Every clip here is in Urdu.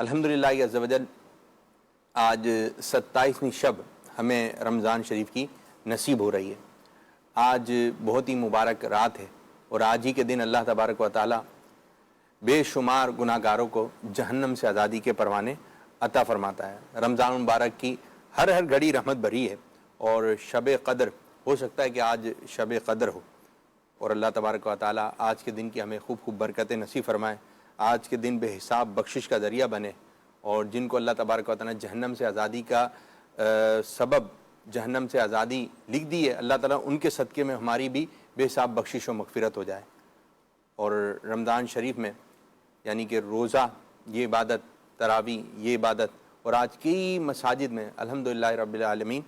الحمدللہ عز و جل آج 27ویں شب ہمیں رمضان شریف کی نصیب ہو رہی ہے۔ آج بہت ہی مبارک رات ہے اور آج ہی کے دن اللہ تبارک و تعالی بے شمار گناہ گاروں کو جہنم سے آزادی کے پروانے عطا فرماتا ہے۔ رمضان مبارک کی ہر گھڑی رحمت بھری ہے اور شب قدر ہو سکتا ہے کہ آج شب قدر ہو، اور اللہ تبارک و تعالی آج کے دن کی ہمیں خوب خوب برکتیں نصیب فرمائے، آج کے دن بے حساب بخشش کا ذریعہ بنے، اور جن کو اللہ تبارک و تعالی جہنم سے آزادی کا سبب جہنم سے آزادی لکھ دی ہے، اللہ تعالیٰ ان کے صدقے میں ہماری بھی بے حساب بخشش و مغفرت ہو جائے۔ اور رمضان شریف میں یعنی کہ روزہ یہ عبادت، تراویح یہ عبادت، اور آج کئی مساجد میں الحمدللہ رب العالمین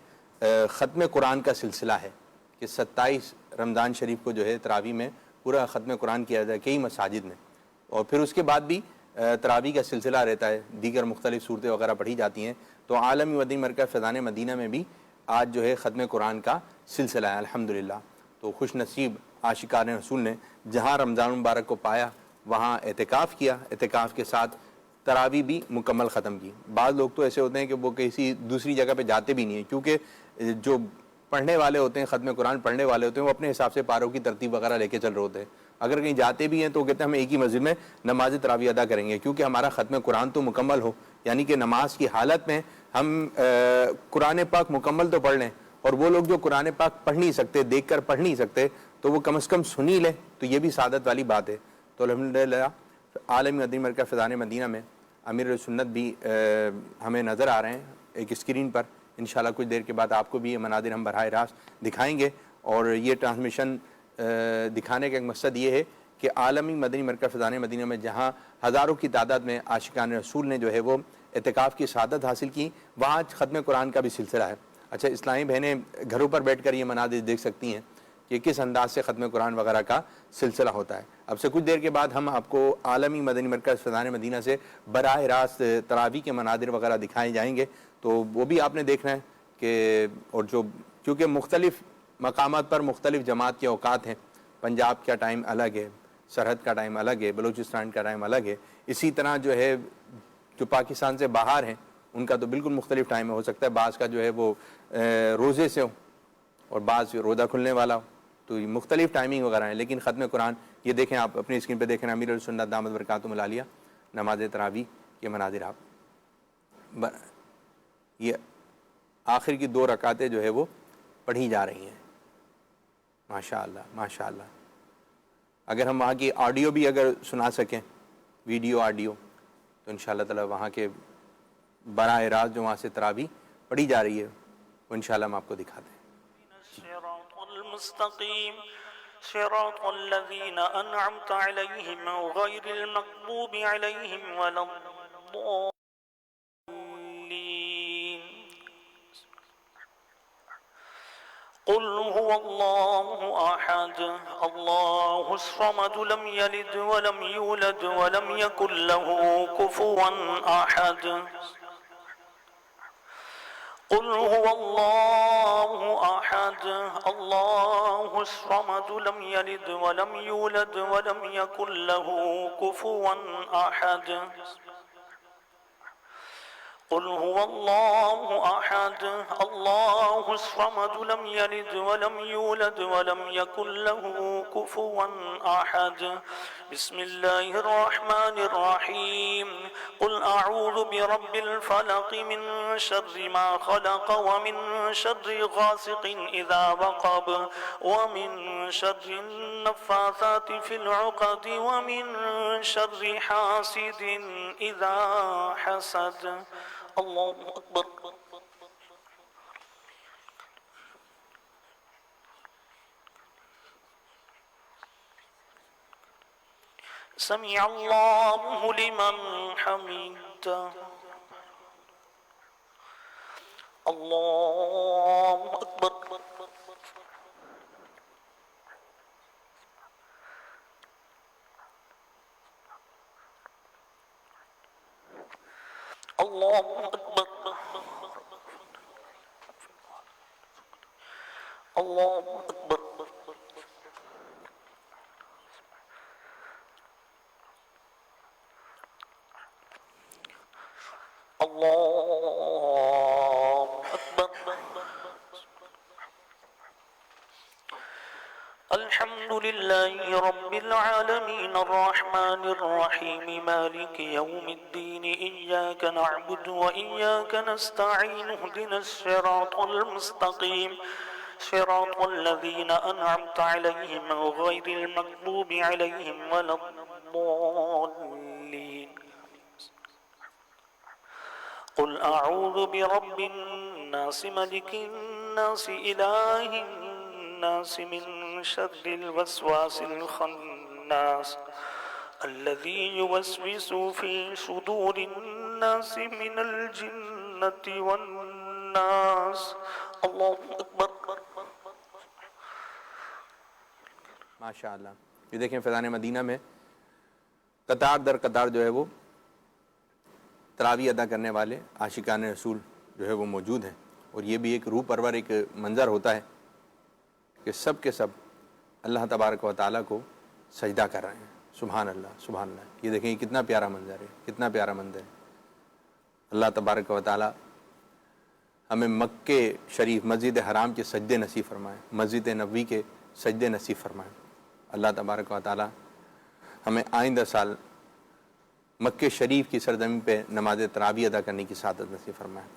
ختم قرآن کا سلسلہ ہے کہ 27 رمضان شریف کو جو ہے تراویح میں پورا ختم قرآن کیا جائے کئی مساجد میں، اور پھر اس کے بعد بھی تراویح کا سلسلہ رہتا ہے، دیگر مختلف صورتیں وغیرہ پڑھی جاتی ہیں۔ تو عالمی مدنی مرکز فیضان مدینہ میں بھی آج جو ہے ختم قرآن کا سلسلہ ہے الحمدللہ۔ تو خوش نصیب عاشقان رسول نے جہاں رمضان مبارک کو پایا وہاں اعتکاف کیا، اعتکاف کے ساتھ تراویح بھی مکمل ختم کی۔ بعض لوگ تو ایسے ہوتے ہیں کہ وہ کسی دوسری جگہ پہ جاتے بھی نہیں ہیں، کیونکہ جو پڑھنے والے ہوتے ہیں، ختم قرآن پڑھنے والے ہوتے ہیں، وہ اپنے حساب سے پاروں کی ترتیب وغیرہ لے کے چل رہے ہوتے ہیں۔ اگر کہیں جاتے بھی ہیں تو کہتے ہیں ہم ایک ہی مسجد میں نماز تراویح ادا کریں گے، کیونکہ ہمارا ختم قرآن تو مکمل ہو، یعنی کہ نماز کی حالت میں ہم قرآن پاک مکمل تو پڑھ لیں، اور وہ لوگ جو قرآن پاک پڑھ نہیں سکتے، دیکھ کر پڑھ نہیں سکتے، تو وہ کم از کم سنی لیں، تو یہ بھی سعادت والی بات ہے۔ تو الحمدللہ عالمی مدنی مرکز فیضان مدینہ میں امیر سنت بھی ہمیں نظر آ رہے ہیں ایک اسکرین پر، انشاءاللہ کچھ دیر کے بعد آپ کو بھی یہ مناظر ہم براہ راست دکھائیں گے، اور یہ ٹرانسمیشن دکھانے کا ایک مقصد یہ ہے کہ عالمی مدنی مرکز فیضان مدینہ میں جہاں ہزاروں کی تعداد میں عاشقان رسول نے جو ہے وہ اعتکاف کی سعادت حاصل کی، وہاں ختم قرآن کا بھی سلسلہ ہے۔ اچھا، اسلامی بہنیں گھروں پر بیٹھ کر یہ مناظر دیکھ سکتی ہیں کہ کس انداز سے ختم قرآن وغیرہ کا سلسلہ ہوتا ہے۔ اب سے کچھ دیر کے بعد ہم آپ کو عالمی مدنی مرکز فیضان مدینہ سے براہ راست تراویح کے مناظر وغیرہ دکھائے جائیں گے، تو وہ بھی آپ نے دیکھنا ہے کہ اور جو کیونکہ مختلف مقامات پر مختلف جماعت کے اوقات ہیں، پنجاب کا ٹائم الگ ہے، سرحد کا ٹائم الگ ہے، بلوچستان کا ٹائم الگ ہے، اسی طرح جو ہے جو پاکستان سے باہر ہیں ان کا تو بالکل مختلف ٹائم ہو سکتا ہے، بعض کا جو ہے وہ روزے سے ہو اور بعض روزہ کھلنے والا ہو، تو یہ مختلف ٹائمنگ وغیرہ ہیں، لیکن ختم قرآن یہ دیکھیں آپ اپنی اسکرین پہ دیکھیں، امیر السنت دامت برکاتہم العالیہ نماز تراویح کے مناظر آپ یہ آخر کی 2 رکعتیں جو ہے وہ پڑھی جا رہی ہیں۔ ماشاءاللہ ماشاءاللہ، اگر ہم وہاں کی آڈیو بھی اگر سنا سکیں، ویڈیو آڈیو، تو انشاءاللہ تعالی وہاں کے براہ راست جو وہاں سے تراویح پڑھی جا رہی ہے وہ انشاءاللہ ہم آپ کو دکھاتے ہیں۔ الصراط المستقيم صراط الذين أنعمت عليهم غير المغضوب عليهم ولا الضالين قل هو الله أحد الله الصمد لم يلد ولم يولد ولم يكن له كفوا أحد قل هو الله أحد الله الصمد لم يلد ولم يولد ولم يكن له كفوا أحد قل هو الله أحد الله الصمد لم يلد ولم يولد ولم يكن له كفوا أحد بسم الله الرحمن الرحيم قل أعوذ برب الفلق من شر ما خلق ومن شر غاسق إذا وقب ومن شر النفاثات في العقد ومن شر حاسد إذا حسد الله أكبر سمع الله لمن حمده الله أكبر الله أكبر الله أكبر الله أكبر. الحمد لله رب العالمين الرحمن الرحيم مالك يوم الدين إياك نعبد وإياك نستعين اهدنا الصراط المستقيم صراط الذين أنعمت عليهم غير المغضوب عليهم ولا الضالين. قل أعوذ برب الناس ملك الناس إله الناس من شر الوسواس الخناس الذي يوسوس في صدور الناس من الجنة والناس. الله أكبر. ماشاء اللہ. یہ دیکھیں فیضان مدینہ میں قطار در قطار جو ہے وہ تراویح ادا کرنے والے عاشقان رسول جو ہے وہ موجود ہیں، اور یہ بھی ایک روح پرور ایک منظر ہوتا ہے کہ سب کے سب اللہ تبارک و تعالیٰ کو سجدہ کر رہے ہیں. سبحان اللہ سبحان اللہ. یہ دیکھیں یہ کتنا پیارا منظر ہے، کتنا پیارا منظر ہے. اللہ تبارک و تعالیٰ ہمیں مکے شریف مسجد حرام کے سجدے نصیب فرمائیں، مسجد نبوی کے سجدے نصیب فرمائیں. اللہ تبارک و تعالیٰ ہمیں آئندہ سال مکے شریف کی سرزمین پہ نماز تراویح ادا کرنے کی سعادت نصیب فرمائیں.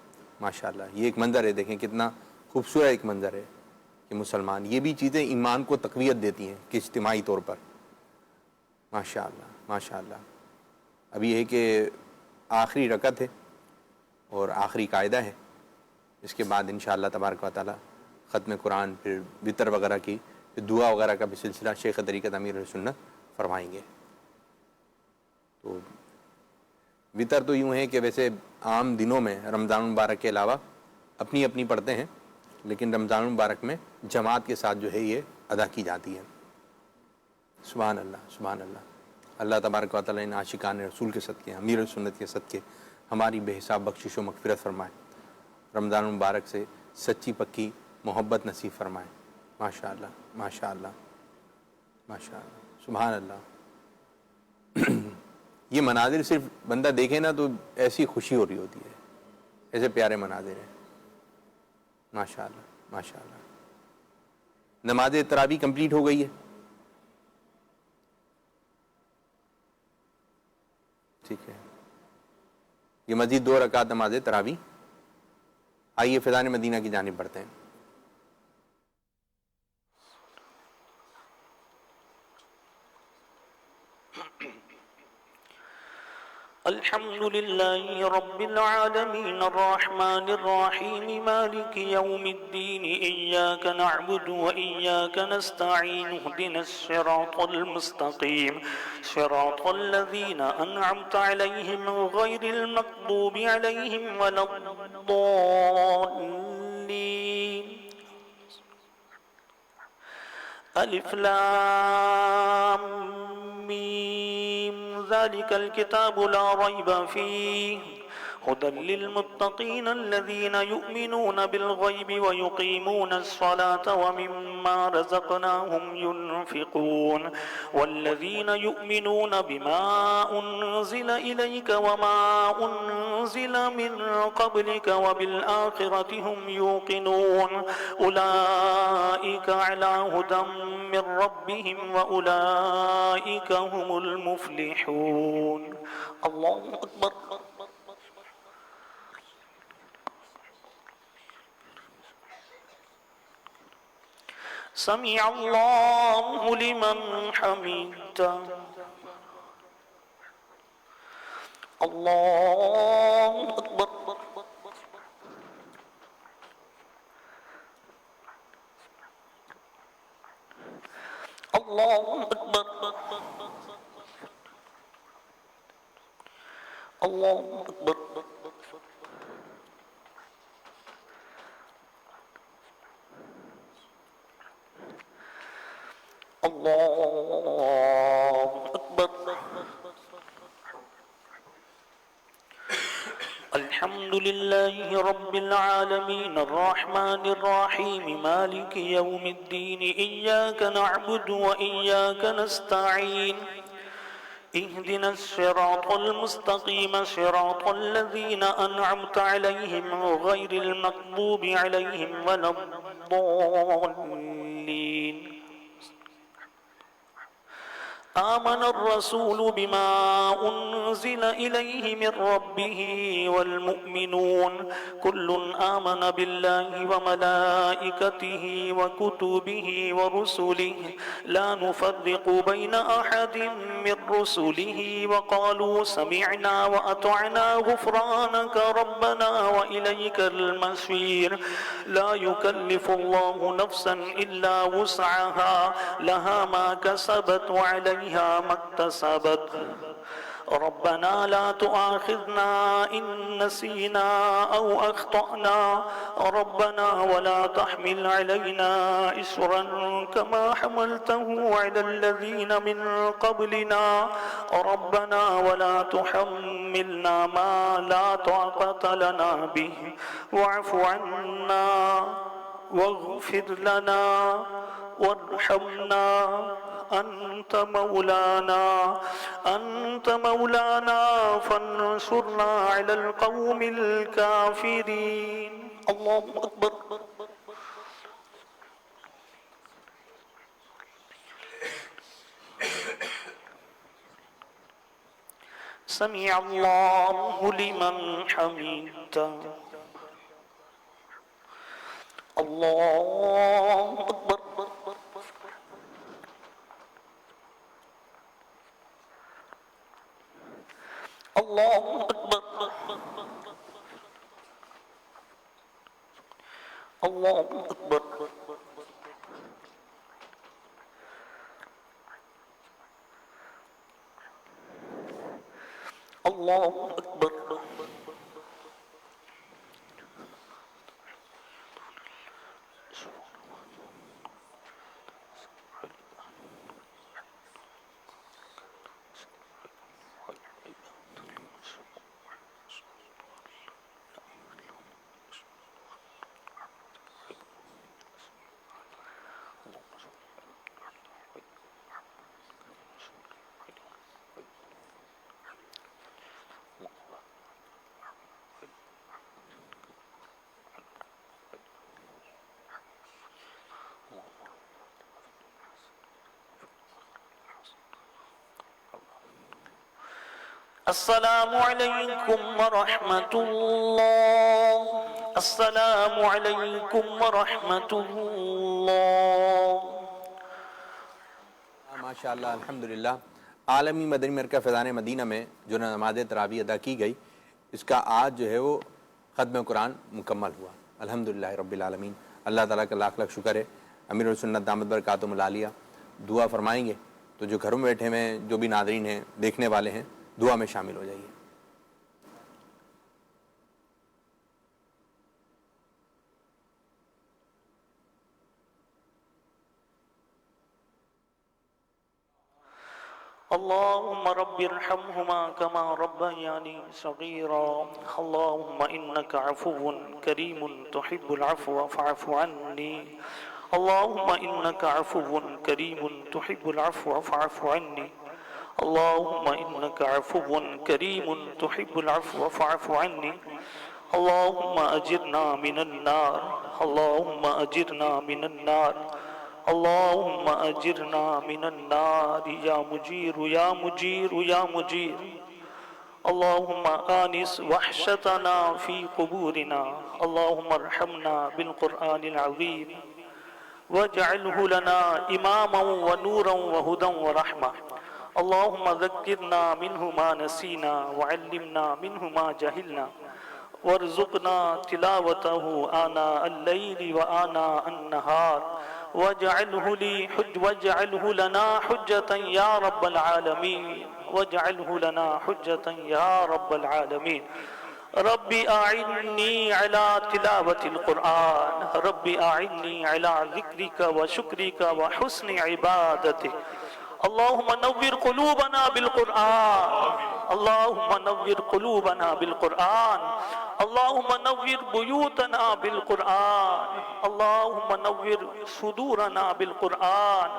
ماشاءاللہ یہ ایک منظر ہے، دیکھیں کتنا خوبصورت ایک منظر ہے کہ مسلمان، یہ بھی چیزیں ایمان کو تقویت دیتی ہیں کہ اجتماعی طور پر. ماشاءاللہ ماشاءاللہ. ابھی یہ ہے کہ آخری رکعت ہے اور آخری قاعدہ ہے، اس کے بعد انشاءاللہ تبارک و تعالیٰ ختم قرآن پھر وطر وغیرہ کی دعا وغیرہ کا بھی سلسلہ شیخ طریقت امیر سنت فرمائیں گے. تو وطر تو یوں ہے کہ ویسے عام دنوں میں رمضان المبارک کے علاوہ اپنی اپنی پڑھتے ہیں، لیکن رمضان المبارک میں جماعت کے ساتھ جو ہے یہ ادا کی جاتی ہے. سبحان اللہ سبحان اللہ. اللہ تبارک و تعالیٰ ان عاشقان رسول کے صدقے، امیر سنت کے صدقے ہماری بے حساب بخشش و مغفرت فرمائے، رمضان المبارک سے سچی پکی محبت نصیب فرمائے. ماشاء اللہ ماشاء اللہ ماشاء اللہ. سبحان اللہ. یہ مناظر صرف بندہ دیکھے نا تو ایسی خوشی ہو رہی ہوتی ہے، ایسے پیارے مناظر ہیں. ماشاء اللہ ماشاء اللہ. نماز تراویح کمپلیٹ ہو گئی ہے. ٹھیک ہے، یہ مزید 2 رکعت نماز تراویح. آئیے فیضان مدینہ کی جانب بڑھتے ہیں. الحمد لله رب العالمين الرحمن الرحيم مالك يوم الدين إياك نعبد وإياك نستعين اهدنا الصراط المستقيم صراط الذين أنعمت عليهم غير المغضوب عليهم ولا الضالين. ألف لام ميم ذلك الكتاب لا ريب فيه هدى للمتقين الذين يؤمنون بالغيب ويقيمون الصلاة ومما رزقناهم ينفقون والذين يؤمنون بما أنزل إليك وما أنزل من قبلك وبالآخرة هم يوقنون أولئك على هدى من ربهم وأولئك هم المفلحون. الله أكبر. سمع الله لمن حمده. الله أكبر. الله أكبر. الله أكبر. الله أكبر. الحمد لله رب العالمين الرحمن الرحيم مالك يوم الدين إياك نعبد وإياك نستعين اهدنا الصراط المستقيم صراط الذين أنعمت عليهم غير المغضوب عليهم ولا الضالين. آمن الرسول بما أنزل إليه من ربه والمؤمنون كل آمن بالله وملائكته وكتبه ورسله لا نفرق بين أحد من رسله وقالوا سمعنا وأطعنا غفرانك ربنا وإليك المصير. لا يكلف الله نفسا إلا وسعها لها ما كسبت وعليها ما اكتسبت. ربنا لا تؤاخذنا إن نسينا أو أخطأنا ربنا ولا تحمل علينا إصرا كما حملته على الذين من قبلنا ربنا ولا تحملنا ما لا طاقة لنا به واعف عنا واغفر لنا وارحمنا أنت مولانا فانصرنا على القوم الكافرين. الله أكبر. سمع الله لمن حمده. الله أكبر. الله أكبر. الله أكبر. الله أكبر. السلام علیکم ورحمۃ اللہ. السلام علیکم ورحمۃ اللہ. ماشاء اللہ الحمدللہ. عالمی مدنی مرکز فیضان مدینہ میں جو نماز تراویح ادا کی گئی اس کا آج جو ہے وہ ختم قرآن مکمل ہوا الحمدللہ رب العالمین. اللہ تعالیٰ کا لاکھ لاکھ شکر ہے. امیر السنت دامت برکاتہم العالیہ دعا فرمائیں گے تو جو گھروں میں بیٹھے ہوئے جو بھی ناظرین ہیں دیکھنے والے ہیں دعا میں شامل ہو جائیے. اللهم رب ارحمهما كما ربياني صغيرا. اللهم إنك عفو كريم تحب العفو فاعف عني. اللهم إنك عفو كريم تحب العفو فاعف عني. اللهم إنك عفو كريم تحب العفو فاعف عني. اللهم أجرنا من النار. اللهم أجرنا من النار. اللهم أجرنا من النار يا مجير يا مجير يا مجير. اللهم آنس وحشتنا في قبورنا. اللهم ارحمنا بالقرآن العظيم واجعله لنا إماما ونورا وهدى ورحمة. اللهم ذكرنا منه ما نسينا وعلمنا منه ما جهلنا وارزقنا تلاوته آناء الليل وآناء النهار واجعله لنا حجة يا رب العالمين. واجعله لنا حجة يا رب العالمين. ربي أعني على تلاوة القرآن. ربي أعني على ذكرك وشكرك وحسن عبادتك. اللهم نور قلوبنا بالقرآن اللهم نور قلوبنا بالقرآن اللهم نور بيوتنا بالقرآن اللهم نور صدورنا بالقرآن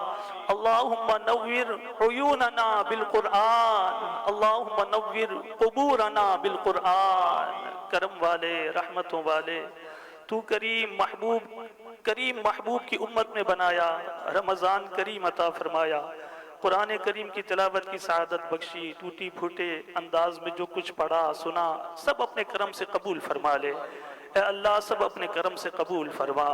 اللهم نور عيوننا بالقرآن اللهم نور قبورنا بالقرآن کرم والے رحمتوں والے تو کریم محبوب کی امت میں بنایا رمضان کریم عطا فرمایا قرآن کریم کی تلاوت کی سعادت بخشی ٹوٹی پھوٹے انداز میں جو کچھ پڑھا سنا سب اپنے کرم سے قبول فرما لے اے اللہ سب اپنے کرم سے قبول فرما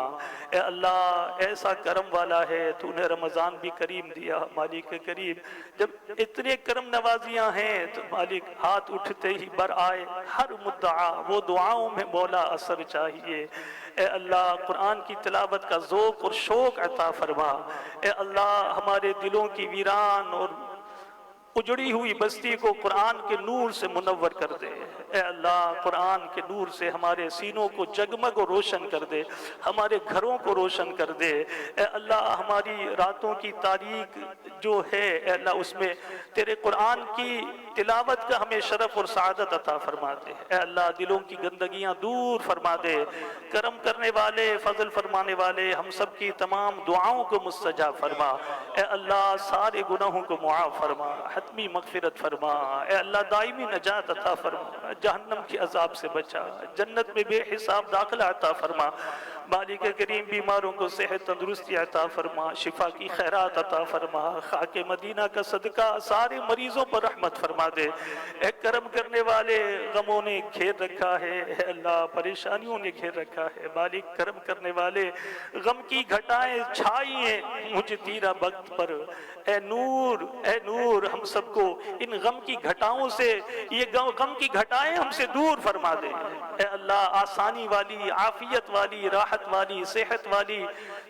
اے اللہ ایسا کرم والا ہے تو نے رمضان بھی کریم دیا مالک کریم جب اتنے کرم نوازیاں ہیں تو مالک ہاتھ اٹھتے ہی بر آئے ہر مدعا وہ دعاؤں میں مولا اثر چاہیے اے اللہ قرآن کی تلاوت کا ذوق اور شوق عطا فرما اے اللہ ہمارے دلوں کی ویران اور اجڑی ہوئی بستی کو قرآن کے نور سے منور کر دے اے اللہ قرآن کے نور سے ہمارے سینوں کو جگمگ و روشن کر دے ہمارے گھروں کو روشن کر دے اے اللہ ہماری راتوں کی تاریک جو ہے اے اللہ اس میں تیرے قرآن کی تلاوت کا ہمیں شرف اور سعادت عطا فرما دے اے اللہ دلوں کی گندگیاں دور فرما دے کرم کرنے والے فضل فرمانے والے ہم سب کی تمام دعاؤں کو مستجاب فرما اے اللہ سارے گناہوں کو معاف فرما حتمی مغفرت فرما اے اللہ دائمی نجات عطا فرما جہنم کی عذاب سے بچا جنت میں بے حساب داخلہ عطا فرما مالک کریم بیماروں کو صحت تندرستی عطا فرما شفا کی خیرات عطا فرما خاک مدینہ کا صدقہ سارے مریضوں پر رحمت فرما دے اے کرم کرنے والے غموں نے گھیر رکھا ہے اے اللہ پریشانیوں نے گھیر رکھا ہے مالک کرم کرنے والے غم کی گھٹائیں چھائی ہیں مجھے تیرا وقت پر اے نور ہم سب کو ان غم کی گھٹاؤں سے یہ غم کی گھٹائیں ہم سے دور فرما دے اے اللہ آسانی والی عافیت والی راحت والی صحت والی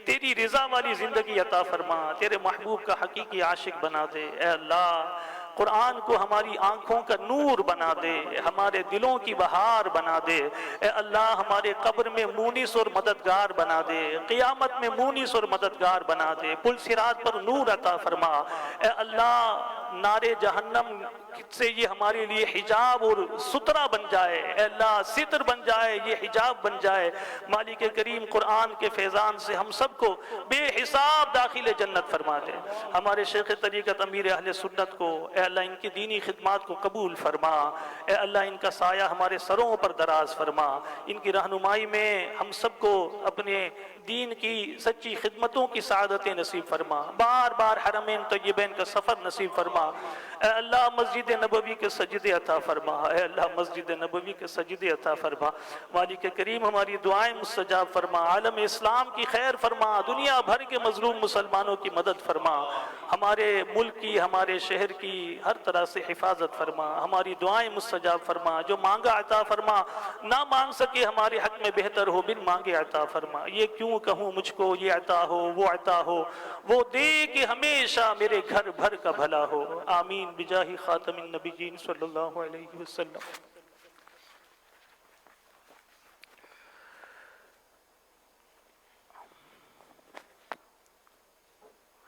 تیری رضا والی زندگی عطا فرما تیرے محبوب کا حقیقی عاشق بنا دے اے اللہ قرآن کو ہماری آنکھوں کا نور بنا دے ہمارے دلوں کی بہار بنا دے اے اللہ ہمارے قبر میں مونس اور مددگار بنا دے قیامت میں مونس اور مددگار بنا دے پل صراط پر نور عطا فرما اے اللہ نار جہنم سے یہ ہمارے لیے حجاب اور سترہ بن جائے اے اللہ ستر بن جائے یہ حجاب بن جائے مالک کریم قرآن کے فیضان سے ہم سب کو بے حساب داخل جنت فرما دے ہمارے شیخ طریقت امیر اہل سنت کو اے اللہ ان کی دینی خدمات کو قبول فرما اے اللہ ان کا سایہ ہمارے سروں پر دراز فرما ان کی رہنمائی میں ہم سب کو اپنے دین کی سچی خدمتوں کی سعادتیں نصیب فرما بار بار حرمین طیبین کا سفر نصیب فرما اے اللہ مسجد نبوی کے سجدے عطا فرما اے اللہ مسجد نبوی کے سجدے عطا فرما مالک کریم ہماری دعائیں مستجاب فرما عالم اسلام کی خیر فرما دنیا بھر کے مظلوم مسلمانوں کی مدد فرما ہمارے ملک کی ہمارے شہر کی ہر طرح سے حفاظت فرما ہماری دعائیں مستجاب فرما جو مانگا عطا فرما نہ مانگ سکے ہمارے حق میں بہتر ہو بن مانگے عطا فرما یہ کیوں کہوں مجھ کو یہ عطا ہو وہ عطا ہو وہ دے کہ ہمیشہ میرے گھر بھر کا بھلا ہو آمین بجاہ خاتم النبیین صلی اللہ علیہ وسلم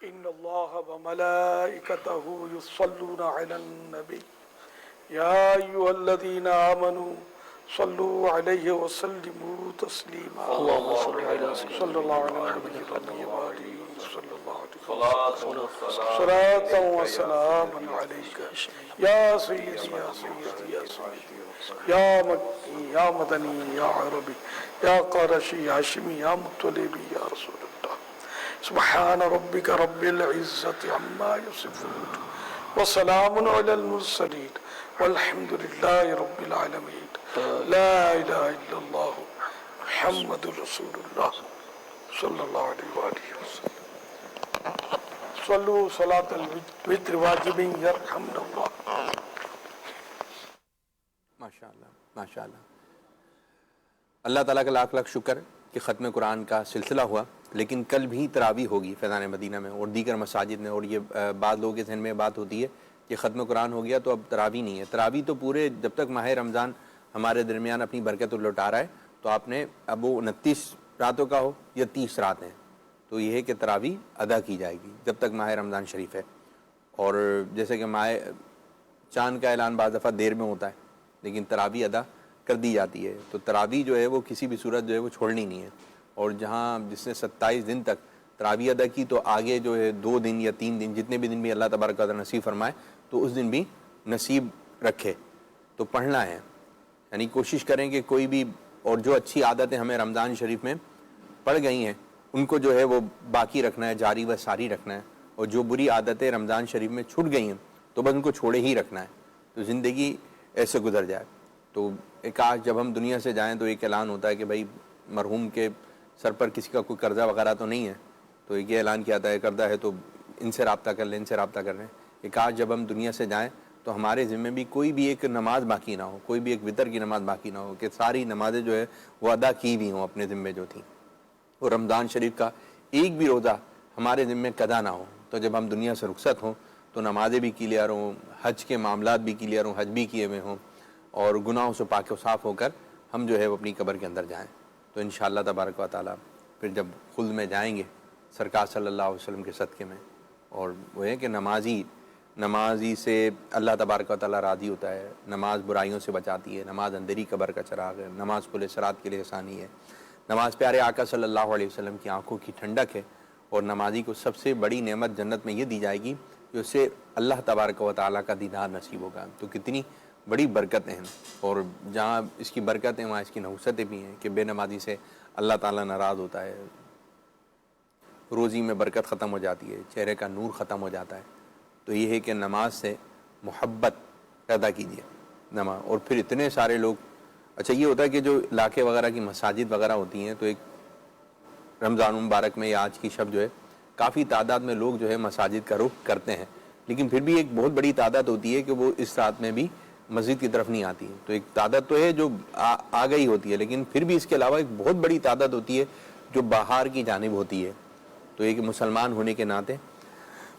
ان اللہ وملائکتہ یصلون علی النبی یا ایھا الذین آمنوا صلوا علیہ وسلموا تسلیما اللہم صلی علی صلی اللہ علیہ وآلہ صلی اللہ علیہ وسلم صلاۃ و سلام علیک یا سیدی یا سیدی یا سیدی یا مکی یا مدنی یا عربی یا قرشی یا ہاشمی یا مطلبی یا رسول اللہ سبحان ربک رب العزت عما یصفون وسلام علی المرسلین والحمد للہ رب العالمین لا الہ الا اللہ محمد رسول اللہ صلی اللہ علیہ وآلہ وسلم صلو صلاة الوتر واجبین یرحمن اللہ ماشاءاللہ ماشاءاللہ اللہ تعالیٰ کا لاکھ لاکھ شکر کہ ختم قرآن کا سلسلہ ہوا لیکن کل بھی تراویح ہوگی فیضان مدینہ میں اور دیگر مساجد میں اور یہ بعض لوگوں کے ذہن میں بات ہوتی ہے کہ ختم قرآن ہو گیا تو اب تراویح نہیں ہے تراویح تو پورے جب تک ماہ رمضان ہمارے درمیان اپنی برکت لوٹا رہا ہے تو آپ نے اب وہ 29 راتوں کا ہو یا 30 راتیں تو یہ ہے کہ تراویح ادا کی جائے گی جب تک ماہ رمضان شریف ہے اور جیسے کہ ماہ چاند کا اعلان بعض دفعہ دیر میں ہوتا ہے لیکن تراویح ادا کر دی جاتی ہے. تو تراویح جو ہے وہ کسی بھی صورت جو ہے وہ چھوڑنی نہیں ہے. اور جہاں جس نے 27 دن تک تراویح ادا کی تو آگے جو ہے 2 دن یا 3 دن جتنے بھی دن بھی اللہ تبارک و تعالی نصیب فرمائے تو اس دن بھی نصیب رکھے تو پڑھنا ہے. یعنی کوشش کریں کہ کوئی بھی اور جو اچھی عادتیں ہمیں رمضان شریف میں پڑ گئی ہیں ان کو جو ہے وہ باقی رکھنا ہے, جاری و ساری رکھنا ہے. اور جو بری عادتیں رمضان شریف میں چھوٹ گئی ہیں تو بس ان کو چھوڑے ہی رکھنا ہے تو زندگی ایسے گزر جائے. تو ایک آج جب ہم دنیا سے جائیں تو ایک اعلان ہوتا ہے کہ بھائی مرحوم کے سر پر کسی کا کوئی قرضہ وغیرہ تو نہیں ہے, تو ایک یہ اعلان کیا جاتا ہے قرضہ ہے تو ان سے رابطہ کر لیں, ان سے رابطہ کر لیں. ایک آج جب ہم دنیا سے جائیں تو ہمارے ذمہ بھی کوئی بھی ایک نماز باقی نہ ہو, کوئی بھی ایک وتر کی نماز باقی نہ ہو, کہ ساری نمازیں جو ہے وہ ادا کی بھی ہوں اپنے ذمہ جو تھیں. اور رمضان شریف کا ایک بھی روزہ ہمارے ذمہ قضا نہ ہو. تو جب ہم دنیا سے رخصت ہوں تو نمازیں بھی کلیئر ہوں, حج کے معاملات بھی کلیئر ہوں, حج بھی کیے ہوئے ہوں, اور گناہوں سے پاک و صاف ہو کر ہم جو ہے وہ اپنی قبر کے اندر جائیں. تو انشاءاللہ تبارک و تعالیٰ پھر جب خلد میں جائیں گے سرکار صلی اللہ علیہ وسلم کے صدقے میں, اور وہ ہے کہ نمازی سے اللہ تبارک و تعالیٰ راضی ہوتا ہے. نماز برائیوں سے بچاتی ہے, نماز اندھیری قبر کا چراغ ہے, نماز پل صراط کے لیے آسانی ہے, نماز پیارے آقا صلی اللہ علیہ وسلم کی آنکھوں کی ٹھنڈک ہے. اور نمازی کو سب سے بڑی نعمت جنت میں یہ دی جائے گی کہ اسے اللہ تبارک و تعالیٰ کا دیدار نصیب ہوگا. تو کتنی بڑی برکتیں ہیں, اور جہاں اس کی برکتیں وہاں اس کی نحوستیں بھی ہیں کہ بے نمازی سے اللہ تعالیٰ ناراض ہوتا ہے, روزی میں برکت ختم ہو جاتی ہے, چہرے کا نور ختم ہو جاتا ہے. تو یہ ہے کہ نماز سے محبت پیدا کیجیے نماز. اور پھر اتنے سارے لوگ, اچھا یہ ہوتا ہے کہ جو علاقے وغیرہ کی مساجد وغیرہ ہوتی ہیں تو ایک رمضان مبارک میں یا آج کی شب جو ہے کافی تعداد میں لوگ جو ہے مساجد کا رخ کرتے ہیں, لیکن پھر بھی ایک بہت بڑی تعداد ہوتی ہے کہ وہ اس رات میں بھی مسجد کی طرف نہیں آتی ہے. تو ایک تعداد تو ہے جو آ گئی ہوتی ہے, لیکن پھر بھی اس کے علاوہ ایک بہت بڑی تعداد ہوتی ہے جو باہر کی جانب ہوتی ہے. تو ایک مسلمان ہونے کے ناطے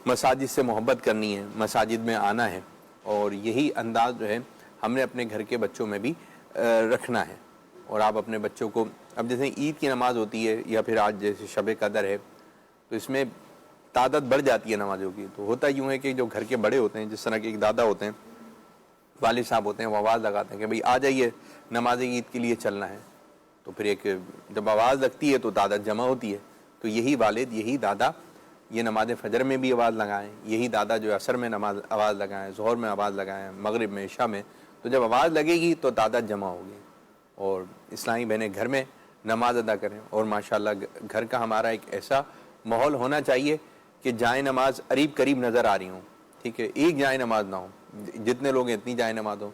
مساجد سے محبت کرنی ہے, مساجد میں آنا ہے, اور یہی انداز جو ہے ہم نے اپنے گھر کے بچوں میں بھی رکھنا ہے. اور آپ اپنے بچوں کو, اب جیسے عید کی نماز ہوتی ہے یا پھر آج جیسے شب قدر ہے تو اس میں تعداد بڑھ جاتی ہے نمازوں کی. تو ہوتا یوں ہے کہ جو گھر کے بڑے ہوتے ہیں, جس طرح کے ایک دادا ہوتے ہیں, والد صاحب ہوتے ہیں, وہ آواز لگاتے ہیں کہ بھئی آ جائیے نماز عید کے لیے چلنا ہے. تو پھر ایک جب آواز لگتی ہے تو تعداد جمع ہوتی ہے. تو یہی والد, یہی دادا یہ نماز فجر میں بھی آواز لگائیں, یہی دادا جو عصر میں آواز لگائیں, ظہر میں آواز لگائیں, مغرب میں, عشاء میں. تو جب آواز لگے گی تو تعداد جمع ہوگی, اور اسلامی بہنیں گھر میں نماز ادا کریں. اور ماشاءاللہ گھر کا ہمارا ایک ایسا ماحول ہونا چاہیے کہ جائے نماز قریب قریب نظر آ رہی ہوں, ٹھیک ہے, ایک جائے نماز نہ ہو, جتنے لوگ ہیں اتنی جائے نماز ہو.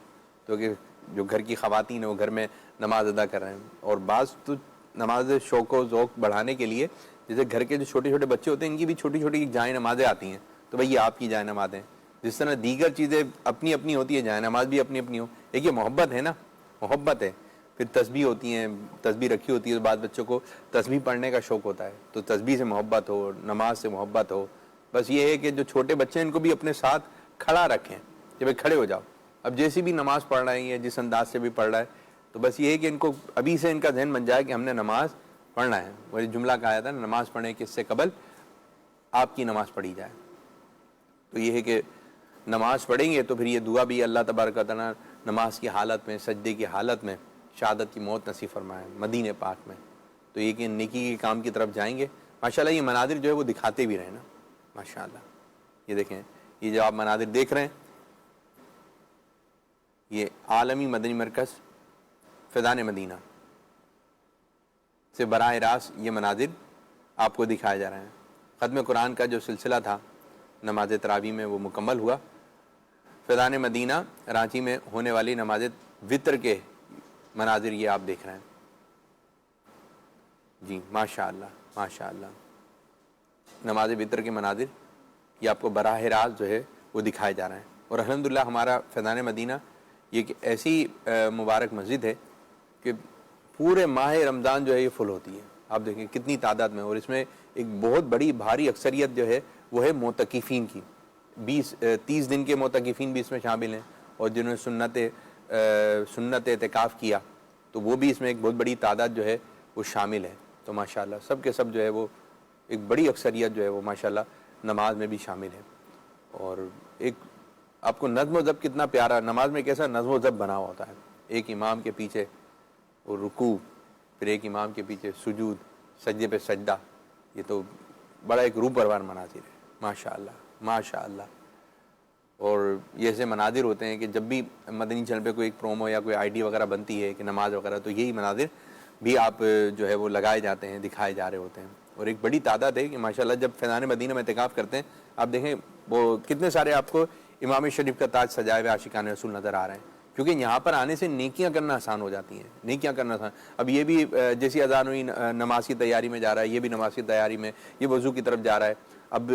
تو کہ جو گھر کی خواتین ہیں وہ گھر میں نماز ادا کر رہے ہیں. اور بعض تو نماز شوق و ذوق بڑھانے کے لیے جیسے گھر کے جو چھوٹے چھوٹے بچے ہوتے ہیں ان کی بھی چھوٹی چھوٹی جائے نمازیں آتی ہیں, تو بھئی یہ آپ کی جائے نمازیں, جس طرح دیگر چیزیں اپنی اپنی ہوتی ہیں جائے نماز بھی اپنی اپنی ہو. ایک یہ محبت ہے نا, محبت ہے. پھر تسبیح ہوتی ہیں, تسبیح رکھی ہوتی ہے, تو بعض بچوں کو تسبیح پڑھنے کا شوق ہوتا ہے, تو تسبیح سے محبت ہو, نماز سے محبت ہو. بس یہ ہے کہ جو چھوٹے بچے ہیں ان کو بھی اپنے ساتھ کھڑا رکھیں کہ بھئی کھڑے ہو جاؤ. اب جیسی بھی نماز پڑھ رہے ہیں جس انداز سے بھی پڑھ رہا ہے, تو بس یہ ہے کہ ان کو ابھی سے ان کا ذہن بن جائے کہ ہم نے نماز پڑھنا ہے. وہ جملہ کہا جاتا ہے نا, نماز پڑھنے کے اس سے قبل آپ کی نماز پڑھی جائے. تو یہ ہے کہ نماز پڑھیں گے تو پھر یہ دعا بھی اللہ تبارک و تعالیٰ نماز کی حالت میں, سجدے کی حالت میں شہادت کی موت نصیب فرمائے مدینہ پاک میں. تو یہ کہ نیکی کے کام کی طرف جائیں گے. ماشاءاللہ یہ مناظر جو ہے وہ دکھاتے بھی رہے نا, ماشاءاللہ. یہ دیکھیں, یہ جو آپ مناظر دیکھ رہے ہیں یہ عالمی مدنی مرکز فیضان مدینہ سے براہ راست یہ مناظر آپ کو دکھائے جا رہے ہیں. ختم قرآن کا جو سلسلہ تھا نماز تراویح میں وہ مکمل ہوا. فیضان مدینہ رانچی میں ہونے والی نماز وطر کے مناظر یہ آپ دیکھ رہے ہیں. جی ماشاءاللہ ماشاءاللہ, نماز وطر کے مناظر یہ آپ کو براہ راست جو ہے وہ دکھائے جا رہے ہیں. اور الحمدللہ ہمارا فیضان مدینہ یہ ایک ایسی مبارک مسجد ہے کہ پورے ماہ رمضان جو ہے یہ فل ہوتی ہے. آپ دیکھیں کتنی تعداد میں, اور اس میں ایک بہت بڑی بھاری اکثریت جو ہے وہ ہے معتکفین کی. 20-30 دن کے معتکفین بھی اس میں شامل ہیں, اور جنہوں نے سنت اعتکاف کیا تو وہ بھی اس میں ایک بہت بڑی تعداد جو ہے وہ شامل ہے. تو ماشاءاللہ سب کے سب جو ہے وہ ایک بڑی اکثریت جو ہے وہ ماشاءاللہ نماز میں بھی شامل ہے. اور ایک آپ کو نظم و ضبط کتنا پیارا، نماز میں کیسا نظم و ضبط بنا ہوا ہوتا ہے، ایک امام کے پیچھے وہ رکوع، پھر ایک امام کے پیچھے سجود، سجدے پہ سجدہ، یہ تو بڑا ایک روح پروار مناظر ہے، ماشاءاللہ ماشاءاللہ۔ اور یہ ایسے مناظر ہوتے ہیں کہ جب بھی مدنی چینل پہ کوئی ایک پرومو یا کوئی آئی ڈی وغیرہ بنتی ہے کہ نماز وغیرہ، تو یہی مناظر بھی آپ جو ہے وہ لگائے جاتے ہیں، دکھائے جا رہے ہوتے ہیں۔ اور ایک بڑی تعداد ہے کہ ماشاءاللہ جب فیضان مدینہ میں اعتکاف کرتے ہیں، آپ دیکھیں وہ کتنے سارے آپ کو امام شریف کا تاج سجائے ہوئے عاشقان رسول نظر آ رہے ہیں، کیونکہ یہاں پر آنے سے نیکیاں کرنا آسان ہو جاتی ہیں، نیکیاں کرنا آسان۔ اب یہ بھی جیسی اذان ہوئی نماز کی تیاری میں جا رہا ہے، یہ بھی نماز کی تیاری میں، یہ وضو کی طرف جا رہا ہے، اب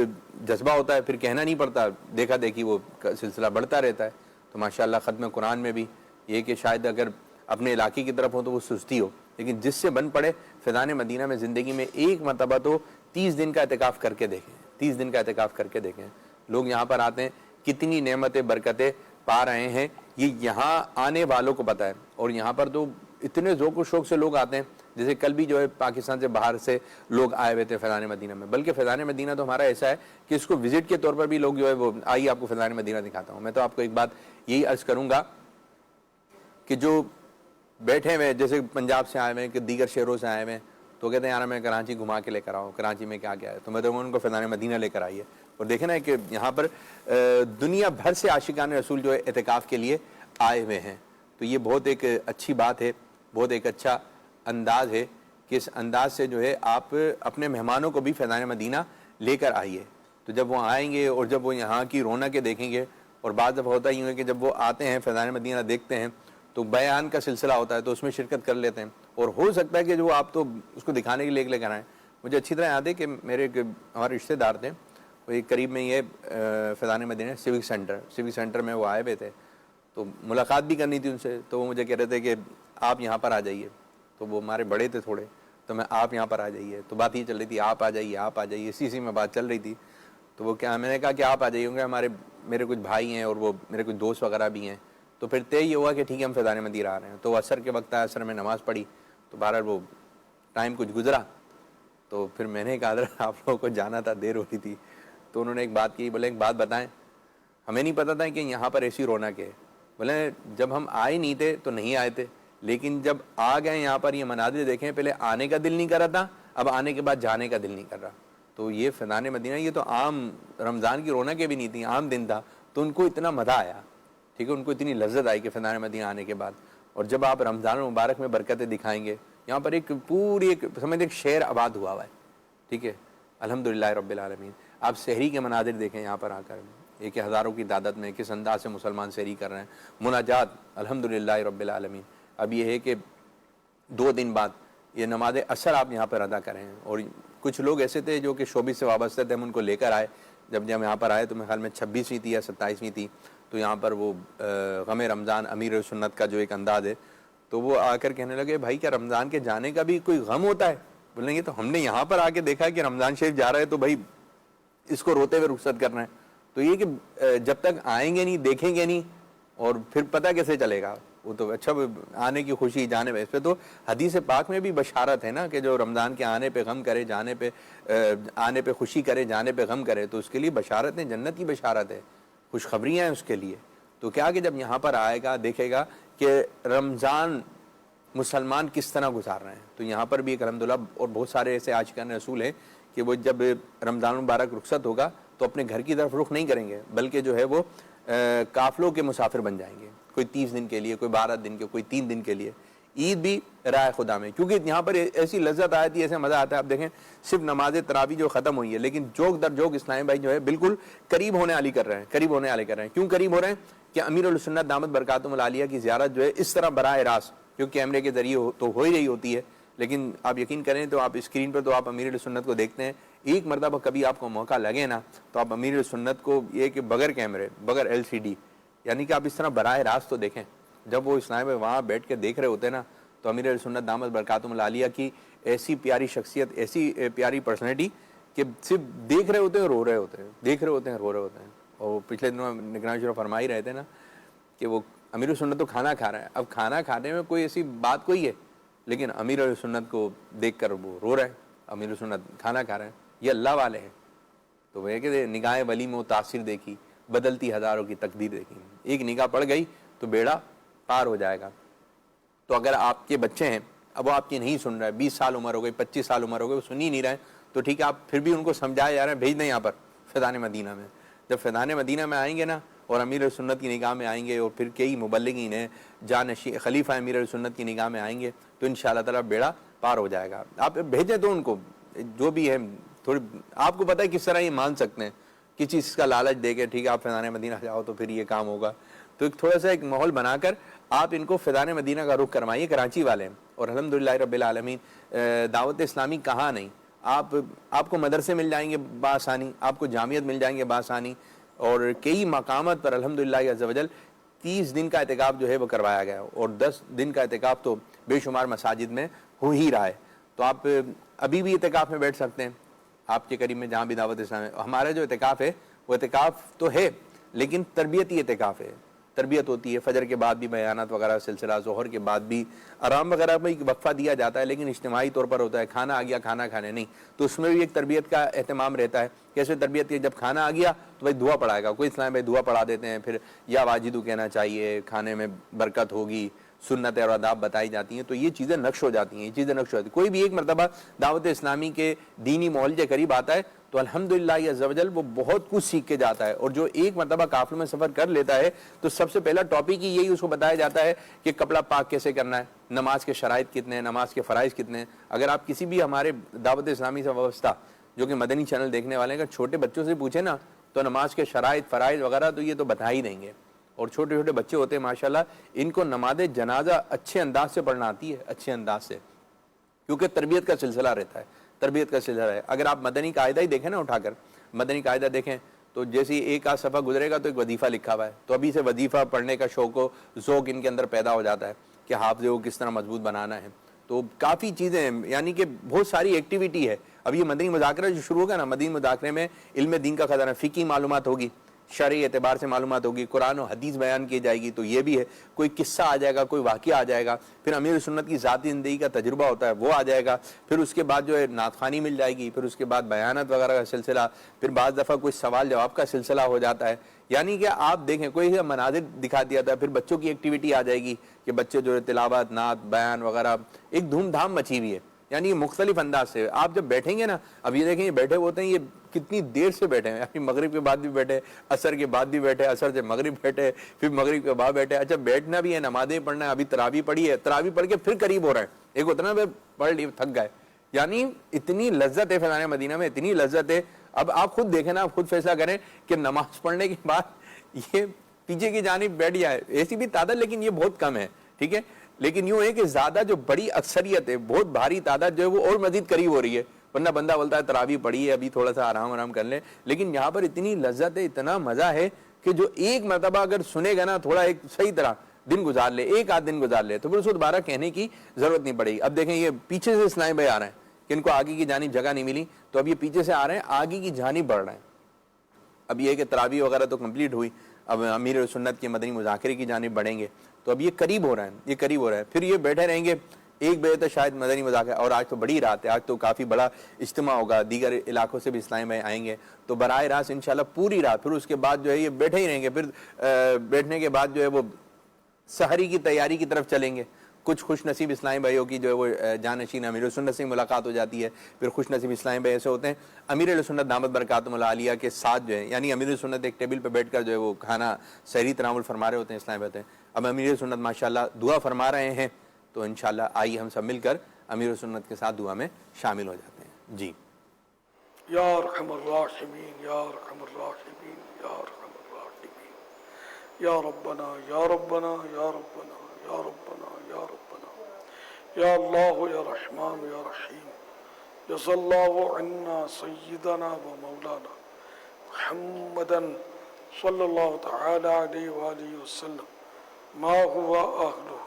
جذبہ ہوتا ہے، پھر کہنا نہیں پڑتا، دیکھا دیکھی وہ سلسلہ بڑھتا رہتا ہے۔ تو ماشاءاللہ ختم قرآن میں بھی یہ کہ شاید اگر اپنے علاقے کی طرف ہو تو وہ سستی ہو، لیکن جس سے بن پڑے فیضان مدینہ میں زندگی میں ایک مرتبہ تو 30 دن کا اعتکاف کر کے دیکھیں، 30 دن کا اعتکاف کر کے دیکھیں۔ لوگ یہاں پر آتے ہیں، کتنی نعمتیں برکتیں پا رہے ہیں، یہ یہاں آنے والوں کو پتہ ہے۔ اور یہاں پر تو اتنے ذوق و شوق سے لوگ آتے ہیں، جیسے کل بھی جو ہے پاکستان سے باہر سے لوگ آئے ہوئے تھے فیضان مدینہ میں، بلکہ فیضان مدینہ تو ہمارا ایسا ہے کہ اس کو وزٹ کے طور پر بھی لوگ جو ہے وہ آئیے آپ کو فیضان مدینہ دکھاتا ہوں۔ میں تو آپ کو ایک بات یہی عرض کروں گا کہ جو بیٹھے ہوئے جیسے پنجاب سے آئے ہوئے ہیں کہ دیگر شہروں سے آئے ہوئے ہیں، تو کہتے ہیں یار میں کراچی گھما کے لے کر آؤں، کراچی میں کیا کیا ہے، تو میں تو ان کو فیضان مدینہ لے کر آئیے۔ اور دیکھیں نا کہ یہاں پر دنیا بھر سے عاشقان رسول جو ہے اعتکاف کے لیے آئے ہوئے ہیں، تو یہ بہت ایک اچھی بات ہے، بہت ایک اچھا انداز ہے کہ اس انداز سے جو ہے آپ اپنے مہمانوں کو بھی فیضان مدینہ لے کر آئیے۔ تو جب وہ آئیں گے اور جب وہ یہاں کی رونقیں دیکھیں گے، اور بعض دفعہ ہوتا ہی ہے کہ جب وہ آتے ہیں فیضان مدینہ دیکھتے ہیں تو بیان کا سلسلہ ہوتا ہے تو اس میں شرکت کر لیتے ہیں، اور ہو سکتا ہے کہ جو آپ تو اس کو دکھانے کے لیے لے کر آئیں۔ مجھے اچھی طرح یاد ہے کہ میرے ہمارے رشتہ دار تھے، وہ ایک قریب میں یہ فیضان مدینہ سیوک سینٹر میں وہ آئے ہوئے تھے، تو ملاقات بھی کرنی تھی ان سے، تو وہ مجھے کہہ رہے تھے کہ آپ یہاں پر آ جائیے، تو وہ ہمارے بڑے تھے تھوڑے، تو میں آپ یہاں پر آ جائیے، تو بات یہ چل رہی تھی آپ آ جائیے آپ آ جائیے، اسی میں بات چل رہی تھی۔ تو وہ کیا میں نے کہا کہ آپ آ جائیے گے، میرے کچھ بھائی ہیں اور وہ میرے کچھ دوست وغیرہ بھی ہیں، تو پھر طے یہ ہوا کہ ٹھیک ہے ہم فیضان مدینہ آ رہے ہیں۔ تو عصر کے وقت آیا، عصر میں نماز پڑھی، تو بہرحال وہ ٹائم کچھ گزرا، تو پھر میں نے کہا حضرت آپ لوگوں کو جانا تھا، دیر ہو رہی تھی، تو انہوں نے ایک بات کی، بولے ایک بات بتائیں، ہمیں نہیں پتا تھا کہ یہاں پر ایسی رونق ہے، بولے جب ہم آئے نہیں تھے تو نہیں آئے تھے، لیکن جب آ گئے یہاں پر یہ مناظر دیکھیں، پہلے آنے کا دل نہیں کر رہا تھا، اب آنے کے بعد جانے کا دل نہیں کر رہا۔ تو یہ فیضان مدینہ یہ تو عام رمضان کی رونقیں بھی نہیں تھیں، عام دن تھا، تو ان کو اتنا مزہ آیا، ٹھیک ہے، ان کو اتنی لذت آئی کہ فیضان مدینہ آنے کے بعد۔ اور جب آپ رمضان المبارک میں برکتیں دکھائیں گے، یہاں پر ایک پوری ایک شہر آباد ہوا ہے، ٹھیک ہے، الحمدللہ رب العالمین۔ آپ سحری کے مناظر دیکھیں یہاں پر آ کر، ایک ہزاروں کی تعداد میں کس انداز سے مسلمان سحری کر رہے ہیں، مناجات الحمدللہ رب العالمین۔ اب یہ ہے کہ 2 دن بعد یہ نماز عصر آپ یہاں پر ادا کریں، اور کچھ لوگ ایسے تھے جو کہ شعبے سے وابستہ تھے، ہم ان کو لے کر آئے، جب یہاں پر آئے تو میرے خیال میں 26ویں تھی یا 27ویں تھی، تو یہاں پر وہ غم رمضان امیر سنت کا جو ایک انداز ہے، تو وہ آ کر کہنے لگے بھائی کیا رمضان کے جانے کا بھی کوئی غم ہوتا ہے؟ بولیں گے تو ہم نے یہاں پر آ کے دیکھا کہ رمضان شریف جا رہا ہے تو بھائی اس کو روتے ہوئے رخصت کرنا ہے۔ تو یہ کہ جب تک آئیں گے نہیں، دیکھیں گے نہیں، اور پھر پتہ کیسے چلے گا؟ وہ تو اچھا آنے کی خوشی جانے پہ، اس پہ تو حدیث پاک میں بھی بشارت ہے نا کہ جو رمضان کے آنے پہ غم کرے، جانے پہ آنے پہ خوشی کرے، جانے پہ غم کرے، تو اس کے لیے بشارت ہے، جنت کی بشارت ہے، خوشخبریاں ہیں اس کے لیے۔ تو کیا کہ جب یہاں پر آئے گا دیکھے گا کہ رمضان مسلمان کس طرح گزار رہے ہیں، تو یہاں پر بھی ایک الحمدللہ اور بہت سارے ایسے عاشقان رسول ہیں کہ وہ جب رمضان مبارک رخصت ہوگا تو اپنے گھر کی طرف رخ نہیں کریں گے، بلکہ جو ہے وہ قافلوں کے مسافر بن جائیں گے، کوئی 30 دن کے لیے، کوئی 12 دن کے، کوئی 3 دن کے لیے، عید بھی راہ خدا میں، کیونکہ یہاں پر ایسی لذت آتی ہے، ایسے مزہ آتا ہے۔ آپ دیکھیں صرف نماز تراویح جو ختم ہوئی ہے، لیکن جوک در جوک اسلامی بھائی جو ہے بالکل قریب ہونے والی کر رہے ہیں، قریب ہونے والے کر رہے ہیں۔ کیوں قریب ہو رہے ہیں؟ کہ امیر السنت دامت برکاتہم العالیہ کی زیارت جو ہے اس طرح براہ راست، جو کیمرے کے ذریعے تو ہو ہی رہی ہوتی ہے، لیکن آپ یقین کریں تو آپ اسکرین پر تو آپ امیر السنت کو دیکھتے ہیں، ایک مرتبہ کبھی آپ کو موقع لگے نا تو آپ امیر السنت کو یہ کہ بغیر کیمرے، بغیر LCD، یعنی کہ آپ اس طرح براہ راست تو دیکھیں۔ جب وہ اسلام میں وہاں بیٹھ کے دیکھ رہے ہوتے ہیں نا، تو امیر السنت دامت برکاتہم العالیہ کی ایسی پیاری شخصیت، ایسی پیاری پرسنالٹی کہ صرف دیکھ رہے ہوتے ہیں، رو رہے ہوتے ہیں، دیکھ رہے ہوتے ہیں، رو رہے ہوتے ہیں۔ اور پچھلے دنوں نگران شروع فرما ہی رہے تھے نا کہ وہ امیر السنت تو کھانا کھا رہے ہیں، اب کھانا کھانے میں کوئی ایسی بات کوئی ہے، لیکن امیر السنت کو دیکھ کر وہ رو رہے ہیں، امیر السنت کھانا کھا رہے ہیں، یہ اللہ والے ہیں۔ تو وہ کہ نگاہ ولی میں وہ تاثیر دیکھی، بدلتی ہزاروں کی تقدیر دیکھیں، ایک نگاہ پڑ گئی تو بیڑا پار ہو جائے گا۔ تو اگر آپ کے بچے ہیں، اب وہ آپ کی نہیں سن رہے، 20 سال عمر ہو گئی، 25 سال عمر ہو گئی، وہ سن ہی نہیں رہے، تو ٹھیک ہے آپ پھر بھی ان کو سمجھایا جا رہا ہے، بھیج دیں یہاں پر فیضان مدینہ میں۔ جب فیضان مدینہ میں آئیں گے نا اور امیر سنت کی نگاہ میں آئیں گے، اور پھر کئی مبلغین ہیں جانشین خلیفہ امیر سنت کی نگاہ میں آئیں گے، تو انشاءاللہ تعالیٰ بیڑا پار ہو جائے گا۔ آپ بھیجیں تو ان کو جو بھی ہے، تھوڑی آپ کو پتہ ہے کس طرح یہ مان سکتے ہیں، کس چیز کا لالچ دے کے ٹھیک ہے آپ فیضان مدینہ جاؤ تو پھر یہ کام ہوگا۔ تو ایک تھوڑا سا ایک ماحول بنا کر آپ ان کو فیضان مدینہ کا رخ کرمائیے، کراچی والے ہیں، اور الحمدللہ رب العالمین دعوت اسلامی کہاں نہیں، آپ کو مدرسے مل جائیں گے بآسانی، آپ کو جامعت مل جائیں گے بآسانی، اور کئی مقامات پر الحمدللہ عز و جل 30 دن کا اعتکاف جو ہے وہ کروایا گیا، اور 10 دن کا اعتکاف تو بے شمار مساجد میں ہو ہی رہا ہے۔ تو آپ ابھی بھی اعتکاف میں بیٹھ سکتے ہیں آپ کے قریب میں جہاں بھی دعوت اسلام ہے۔ ہمارا جو اعتکاف ہے وہ اعتکاف تو ہے لیکن تربیتی اعتکاف ہے، تربیت ہوتی ہے، فجر کے بعد بھی بیانات وغیرہ سلسلہ، ظہر کے بعد بھی آرام وغیرہ میں ایک وقفہ دیا جاتا ہے، لیکن اجتماعی طور پر ہوتا ہے، کھانا آ گیا کھانا کھانے نہیں، تو اس میں بھی ایک تربیت کا اہتمام رہتا ہے۔ کیسے تربیت کی؟ جب کھانا آ گیا تو بھائی دعا پڑھائے گا، کوئی اسلام میں دعا پڑھا دیتے ہیں، پھر یا واجدو کہنا چاہیے، کھانے میں برکت ہوگی، سنت اور آداب بتائی جاتی ہیں، تو یہ چیزیں نقش ہو جاتی ہیں، یہ چیزیں نقش ہو جاتی ہیں۔ کوئی بھی ایک مرتبہ دعوت اسلامی کے دینی ماحول کے قریب آتا ہے تو الحمدللہ عز و جل وہ بہت کچھ سیکھ کے جاتا ہے، اور جو ایک مرتبہ قافلے میں سفر کر لیتا ہے تو سب سے پہلا ٹاپک ہی یہی اس کو بتایا جاتا ہے کہ کپڑا پاک کیسے کرنا ہے، نماز کے شرائط کتنے ہیں، نماز کے فرائض کتنے ہیں۔ اگر آپ کسی بھی ہمارے دعوت اسلامی سے وابستہ جو کہ مدنی چینل دیکھنے والے ہیں، اگر چھوٹے بچوں سے پوچھیں نا تو نماز کے شرائط فرائض وغیرہ تو یہ تو بتا ہی دیں گے، اور چھوٹے چھوٹے بچے ہوتے ہیں ماشاءاللہ، ان کو نماز جنازہ اچھے انداز سے پڑھنا آتی ہے، اچھے انداز سے، کیونکہ تربیت کا سلسلہ رہتا ہے، تربیت کا سلسلہ ہے۔ اگر آپ مدنی قاعدہ ہی دیکھیں نا اٹھا کر، مدنی قاعدہ دیکھیں تو جیسے ایک آدھ صفحہ گزرے گا تو ایک وظیفہ لکھا ہوا ہے، تو ابھی سے وظیفہ پڑھنے کا شوق و ذوق ان کے اندر پیدا ہو جاتا ہے کہ حافظے کو کس طرح مضبوط بنانا ہے۔ تو کافی چیزیں ہیں، یعنی کہ بہت ساری ایکٹیویٹی ہے۔ اب یہ مدنی مذاکرہ جو شروع ہوگا نا، مدنی مذاکرے میں علم دین کا خزانہ، فقہی معلومات ہوگی، شرعی اعتبار سے معلومات ہوگی، قرآن و حدیث بیان کی جائے گی، تو یہ بھی ہے، کوئی قصہ آ جائے گا، کوئی واقعہ آ جائے گا، پھر امیر سنت کی ذاتی زندگی کا تجربہ ہوتا ہے وہ آ جائے گا، پھر اس کے بعد جو ہے نعت خوانی مل جائے گی، پھر اس کے بعد بیانات وغیرہ کا سلسلہ، پھر بعض دفعہ کوئی سوال جواب کا سلسلہ ہو جاتا ہے۔ یعنی کہ آپ دیکھیں کوئی مناظر دکھا دیا تھا، پھر بچوں کی ایکٹیویٹی آ جائے گی کہ بچے جو ہے تلاوت، نعت، بیان وغیرہ، ایک دھوم دھام مچی ہوئی ہے، یعنی یہ مختلف انداز سے آپ جب بیٹھیں گے نا، اب یہ دیکھیں یہ بیٹھے ہوتے ہیں، یہ کتنی دیر سے بیٹھے ہیں، یعنی مغرب کے بعد بھی بیٹھے، عصر کے بعد بھی بیٹھے، عصر سے مغرب بیٹھے، پھر مغرب کے بعد بیٹھے، اچھا بیٹھنا بھی ہے، نمازیں پڑھنا ہے، ابھی تراویح پڑھی ہے، تراویح پڑھ کے پھر قریب ہو رہے ہیں، ایک اتنا پڑھ لی تھک گئے، یعنی اتنی لذت ہے فیضان مدینہ میں، اتنی لذت ہے۔ اب آپ خود دیکھیں نا، آپ خود فیصلہ کریں کہ نماز پڑھنے کے بعد یہ پیچھے کی جانب بیٹھ جائے، ایسی بھی تعداد لیکن یہ بہت کم ہے، ٹھیک ہے، لیکن یوں ہے کہ زیادہ جو بڑی اکثریت ہے، بہت بھاری تعداد جو ہے وہ اور مزید قریب ہو رہی ہے، ورنہ بندہ بولتا ہے تراویح پڑھی ہے ابھی تھوڑا سا آرام کر لیں، لیکن یہاں پر اتنی لذت ہے، اتنا مزہ ہے کہ جو ایک مرتبہ اگر سنے گا نا، تھوڑا ایک صحیح طرح دن گزار لے، ایک آدھ دن گزار لے، تو پھر اس کو دوبارہ کہنے کی ضرورت نہیں پڑے گی۔ اب دیکھیں یہ پیچھے سے اسلام بھائی آ رہے ہیں کہ ان کو آگے کی جانب جگہ نہیں ملی، تو اب یہ پیچھے سے آ رہے ہیں، آگے کی جانب بڑھ رہے ہیں۔ اب یہ کہ تراویح وغیرہ تو کمپلیٹ ہوئی، اب امیر سنت کے مدنی مذاکرے کی جانب بڑھیں گے، تو اب یہ قریب ہو رہے ہیں، یہ قریب ہو رہے ہیں، پھر یہ بیٹھے رہیں گے 1 بجے تک شاید مدنی مذاکرہ، اور آج تو بڑی رات ہے، آج تو کافی بڑا اجتماع ہوگا، دیگر علاقوں سے بھی اسلام بھائی آئیں گے، تو براہ راست انشاءاللہ پوری رات، پھر اس کے بعد جو ہے یہ بیٹھے ہی رہیں گے، پھر بیٹھنے کے بعد جو ہے وہ سحری کی تیاری کی طرف چلیں گے۔ کچھ خوش نصیب اسلامی بھائیوں کی جو ہے وہ جانشین امیر سنت سے ملاقات ہو جاتی ہے، پھر خوش نصیب اسلامی بھائی ایسے ہوتے ہیں امیر سنت دامت برکاتہم العالیہ کے ساتھ جو ہے، یعنی امیر سنت ایک ٹیبل پہ بیٹھ کر جو ہے وہ کھانا سحری تناول فرما رہے ہوتے ہیں اسلامی بھائی، اب امیر سنت ماشاءاللہ دعا فرما رہے ہیں، تو انشاءاللہ آئیے ہم سب مل کر امیر سنت کے ساتھ دعا میں شامل ہو جاتے ہیں۔ جی یا ارحم الراحمین، یا ارحم الراحمین، یا ارحم الراحمین، یا ربنا یا ربنا یا ربنا یا ربنا یا ربنا یا اللہ یا رحمان یا رحیم، جزا اللہ عنا سیدنا و مولانا محمدا صلی اللہ تعالی علیہ وآلہ وسلم ما هو اہلہ۔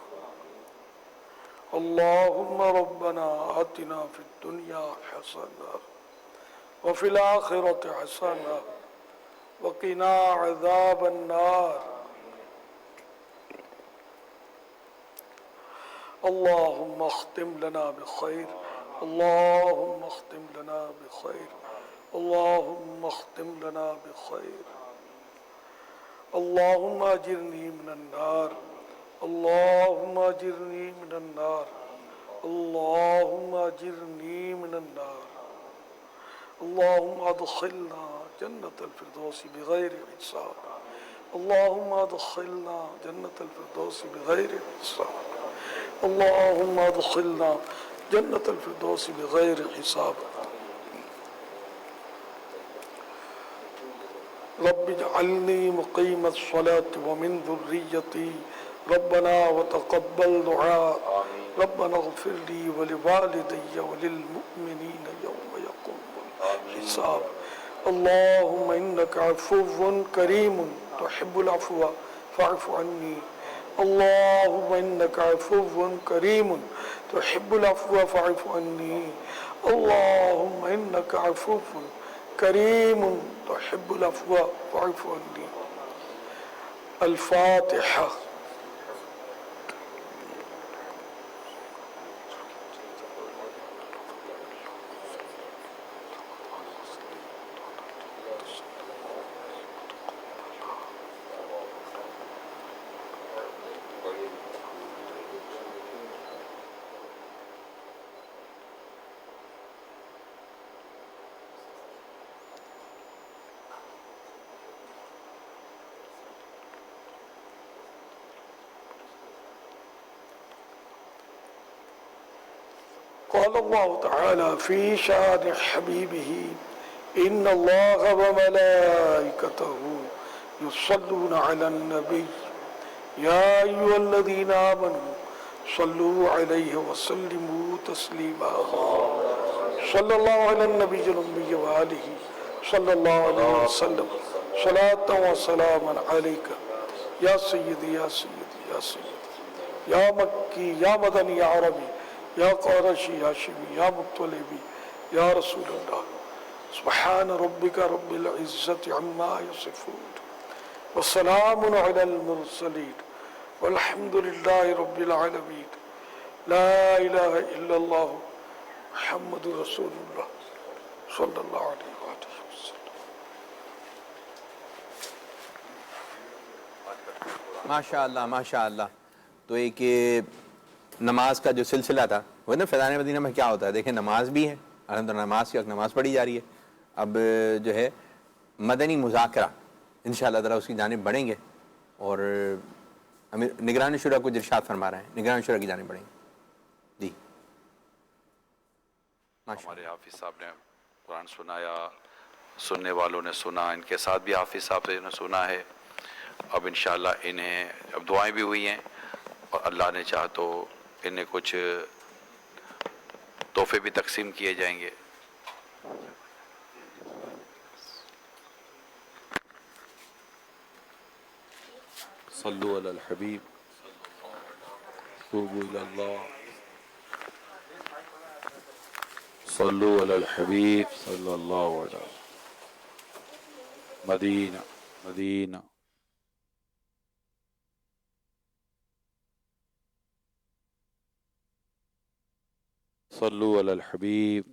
اللہم ربنا آتنا فی الدنیا حسنہ وفي الآخرة حسنة وقنا عذاب النار۔ اللهم اختم لنا بخير، اللهم اختم لنا بخير، اللهم اختم لنا بخير۔ اللهم اجرني من النار اللهم اجرني من النار اللهم اجرني من النار اللهم ادخلنا جنة الفردوس بغير حساب اللهم ادخلنا جنة الفردوس بغير حساب اللهم ادخلنا جنة الفردوس بغير حساب رب اجعلني مقيم الصلاة ومن ذريتي ربنا وتقبل دعاء ربنا اغفر لي ولوالدي وللمؤمنين يوم يقوم الحساب اللهم إنك عفو كريم تحب العفو فاعف عني اللهم إنك عفو كريم تحب العفو فاعف عني اللهم إنك عفو كريم تحب العفو فاعف عني الفاتحة قال الله تعالى في شأن حبيبه إن الله وملائكته يصلون على النبي يا أيها الذين آمنوا صلوا عليه وسلموا تسليما صلى الله على النبي الأمي وآله صلى الله عليه وسلم صلاة وسلاما عليك يا سيدي يا سيدي يا سيدي يا مكي يا مدني يا عربي يا قرشي يا شمي يا مطلبي يا رسول الله سبحان ربك رب العزة عما يصفون والسلام على المرسلين والحمد لله رب العالمين لا إله إلا الله محمد رسول الله صلى الله عليه وسلم. ماشاءاللہ ماشاءاللہ. تو ایک نماز کا جو سلسلہ تھا وہ نا فیضان مدینہ میں کیا ہوتا ہے، دیکھیں نماز بھی ہے الحمدللہ، نماز کی وقت نماز پڑھی جا رہی ہے. اب جو ہے مدنی مذاکرہ انشاءاللہ تعالیٰ اس کی جانب بڑھیں گے، اور امیر نگران شورا کو ارشاد فرما رہے ہیں، نگران شورا کی جانب بڑھیں گے. جی ہمارے حافظ صاحب نے قرآن سنایا، سننے والوں نے سنا، ان کے ساتھ بھی حافظ صاحب سے نے سنا ہے. اب انشاءاللہ انہیں اب دعائیں بھی ہوئی ہیں، اور اللہ نے چاہا تو انہیں کچھ تحفے بھی تقسیم کیے جائیں گے. صلو علی الحبیب توبوا الی اللہ صلو علی الحبیب صلی اللہ علیہ مدینہ مدینہ. صلو علی الحبیب.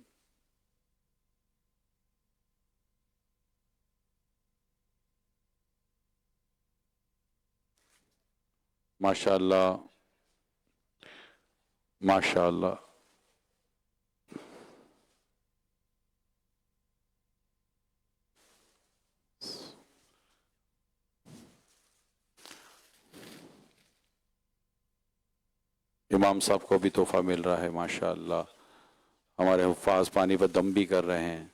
ماشاءاللہ ماشاءاللہ. امام صاحب کو بھی تحفہ مل رہا ہے ماشاءاللہ. ہمارے حفاظ پانی پر دم بھی کر رہے ہیں.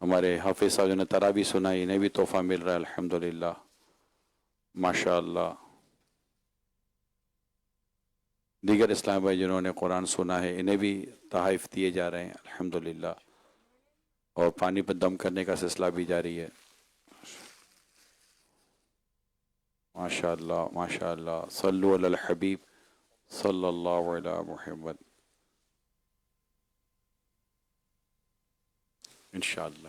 ہمارے حافظ صاحب نے تراویح سنائی، انہیں بھی تحفہ مل رہا ہے الحمدللہ ماشاءاللہ. دیگر اسلام بھائی جنہوں نے قرآن سنا ہے انہیں بھی تحائف دیے جا رہے ہیں الحمدللہ، اور پانی پر دم کرنے کا سلسلہ بھی جاری ہے ماشاءاللہ ماشاءاللہ. صلو علی الحبیب صلی اللہ علی محمد انشاءاللہ.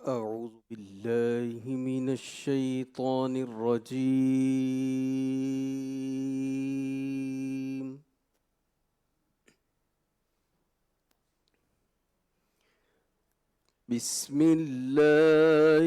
أعوذ بالله من الشيطان الرجيم. بسم الله